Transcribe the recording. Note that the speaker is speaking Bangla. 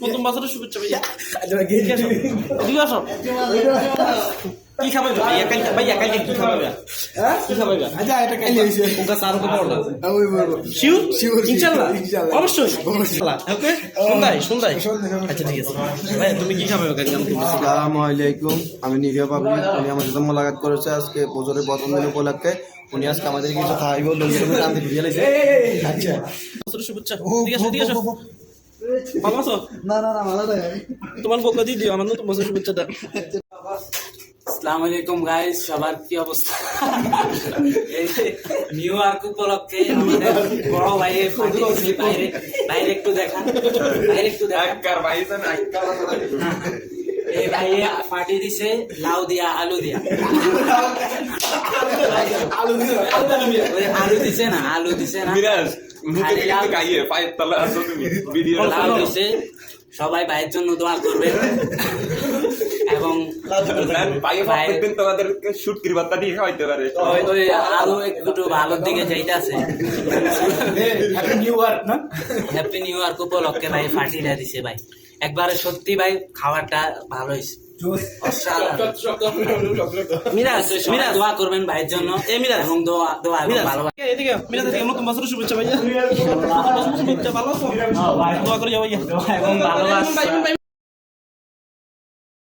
প্রথম বছরের শুভেচ্ছা ভাইয়া। এদিকে আসো। কি খাবে ভাইয়া? ভাইয়া কালকে কি খাবে ভাইয়া? কি খাবে ভাইয়া? আচ্ছা এটা কালি হইছে ওটা সার উপর পড়লা। ওই শিওর? শিওর ইনশাআল্লাহ? ইনশাআল্লাহ অবশ্যই। ওকে? সন্ধ্যায়? আচ্ছা ঠিক আছে। ভাইয়া তুমি কি খাবে কালকে? আসসালামু আলাইকুম, আমি নিভিয়া পাবলিক। উনি আমার সাথে মোলাকাত করেছে আজকে বছরের প্রথম দিন উপলক্ষে। উনি আজকে আমাদের কিছু খাইব লোকের নাম দিয়ে লাইছে। আচ্ছা বছরের শুভেচ্ছা। এদিকে আসো। ভালো আছো? না ভালো না। তোমার বকা দিয়ে দিও আমার নতুন বছরের শুভেচ্ছাটা। আসসালামু আলাইকুম গাইস, সবার কি অবস্থা? এই নিউ ইয়র্ক উপলক্ষে আমাদের বড় ভাইয়ের পার্টি দিচ্ছে। বাইরে একটু দেখা। এই ভাইয়ে পার্টি দিছে লাউ দিয়া আলু দিয়া। ওই আলু দিছে না খালি লাউ দিছে। সবাই ভাইয়ের জন্য দোয়া করবেন এবং ওই আরো একটু ভালোর দিকে যাইতেছে। হ্যাপি নিউ ইয়ার উপলক্ষে ভাই পার্টিটা দিছে ভাই। একবারে সত্যি ভাই খাবারটা ভালো হয়েছে। মিরাজ দোয়া করবেন ভাইয়ের জন্য এবং দোয়া ভালো। এদিকে মিরাজ এদিকে নতুন বছরের শুভেচ্ছা ভাইয়া। ভালো আছো? দোয়া করে যাও ভাইয়া। এবং ভালোবাসা।